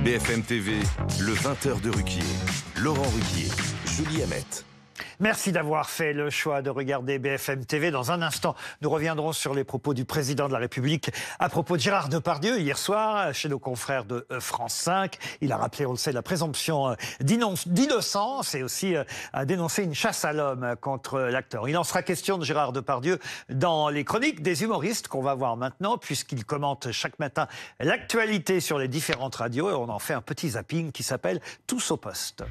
BFM TV, le 20h de Ruquier. Laurent Ruquier, Julie Hamet. Merci d'avoir fait le choix de regarder BFM TV. Dans un instant, nous reviendrons sur les propos du président de la République à propos de Gérard Depardieu hier soir chez nos confrères de France 5. Il a rappelé, on le sait, la présomption d'innocence et aussi a dénoncé une chasse à l'homme contre l'acteur. Il en sera question de Gérard Depardieu dans les chroniques des humoristes qu'on va voir maintenant, puisqu'il commente chaque matin l'actualité sur les différentes radios et on en fait un petit zapping qui s'appelle Tous au poste.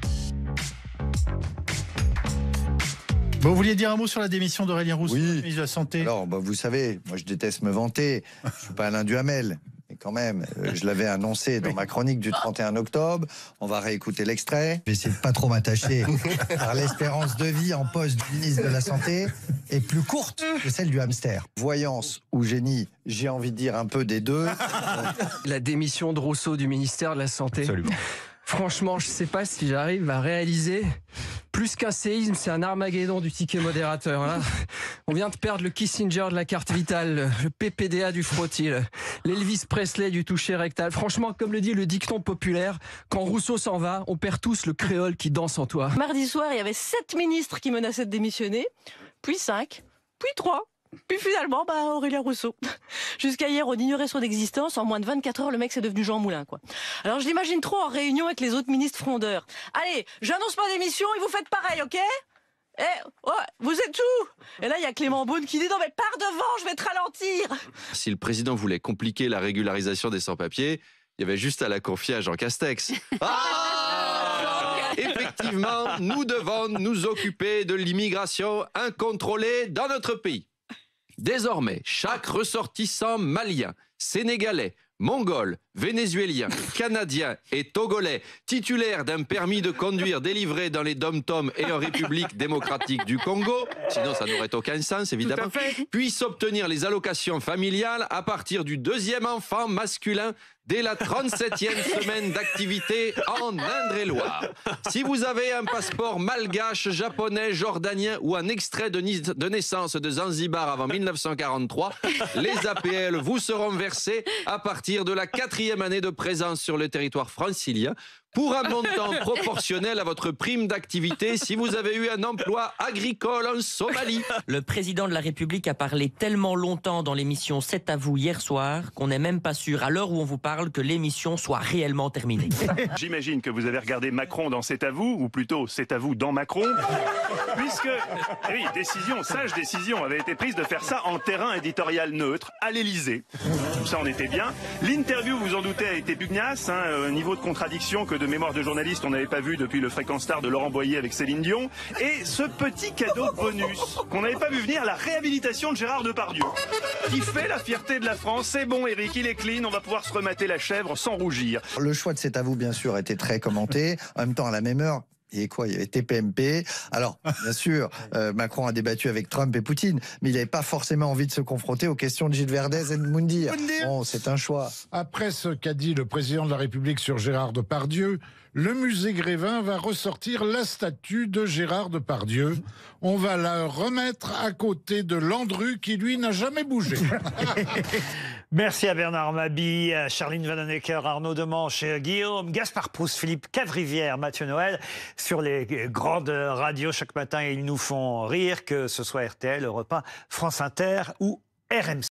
Bon, vous vouliez dire un mot sur la démission d'Aurélien Rousseau, ministre de la Santé? Alors, vous savez, moi je déteste me vanter, je ne suis pas Alain Duhamel, mais quand même, je l'avais annoncé dans ma chronique du 31 octobre, on va réécouter l'extrait. J'essaie de pas trop m'attacher, car l'espérance de vie en poste du ministre de la Santé est plus courte que celle du hamster. Voyance ou génie, j'ai envie de dire un peu des deux. La démission de Rousseau du ministère de la Santé. Absolument. Franchement, je sais pas si j'arrive à réaliser. Plus qu'un séisme, c'est un Armageddon du ticket modérateur. Là. On vient de perdre le Kissinger de la carte vitale, le PPDA du frottis, l'Elvis Presley du toucher rectal. Franchement, comme le dit le dicton populaire, quand Rousseau s'en va, on perd tous le créole qui danse en toi. Mardi soir, il y avait 7 ministres qui menaçaient de démissionner, puis 5, puis 3. Puis finalement, Aurélien Rousseau. Jusqu'à hier, on ignorait son existence. En moins de 24 heures, le mec, c'est devenu Jean Moulin, quoi. Alors, je l'imagine trop en réunion avec les autres ministres frondeurs. Allez, j'annonce ma démission et vous faites pareil, ok? Vous êtes où? Et là, il y a Clément Beaune qui dit non, mais pars devant, je vais te ralentir. Si le président voulait compliquer la régularisation des sans-papiers, il y avait juste à la confier à Jean Castex. Effectivement, nous devons nous occuper de l'immigration incontrôlée dans notre pays. Désormais, chaque ressortissant malien, sénégalais, mongol, vénézuélien, canadien et togolais titulaire d'un permis de conduire délivré dans les dom-toms et en République démocratique du Congo, sinon ça n'aurait aucun sens évidemment, puisse obtenir les allocations familiales à partir du 2e enfant masculin dès la 37e semaine d'activité en Indre-et-Loire. Si vous avez un passeport malgache, japonais, jordanien ou un extrait de naissance de Zanzibar avant 1943, les APL vous seront versés à partir de la 4e année de présence sur le territoire francilien pour un montant proportionnel à votre prime d'activité si vous avez eu un emploi agricole en Somalie. Le président de la République a parlé tellement longtemps dans l'émission C'est à vous hier soir qu'on n'est même pas sûr, à l'heure où on vous parle, que l'émission soit réellement terminée. J'imagine que vous avez regardé Macron dans C'est à vous, ou plutôt C'est à vous dans Macron, puisque, oui, sage décision avait été prise de faire ça en terrain éditorial neutre, à l'Élysée. Tout ça, on était bien. L'interview, vous en doutez, a été pugnace, un niveau de contradiction que de mémoire de journaliste, on n'avait pas vu depuis le Fréquence Star de Laurent Boyer avec Céline Dion. Et ce petit cadeau bonus qu'on n'avait pas vu venir, la réhabilitation de Gérard Depardieu, qui fait la fierté de la France. C'est bon, Eric, il est clean, on va pouvoir se remater la chèvre sans rougir. Le choix de C'est à vous, bien sûr, a été très commenté. En même temps, à la même heure, il y avait TPMP. Alors, bien sûr, Macron a débattu avec Trump et Poutine, mais il n'avait pas forcément envie de se confronter aux questions de Gilles Verdez et de Moundir. Bon, c'est un choix. Après ce qu'a dit le président de la République sur Gérard Depardieu, le musée Grévin va ressortir la statue de Gérard Depardieu. On va la remettre à côté de Landru, qui lui n'a jamais bougé. Merci à Bernard Mabie, à Charline Vanhoenacker, Arnaud Demanche, Guillaume, Gaspard Proust, Philippe Cavrivière, Mathieu Noël, sur les grandes radios chaque matin. Ils nous font rire, que ce soit RTL, Europe 1, France Inter ou RMC.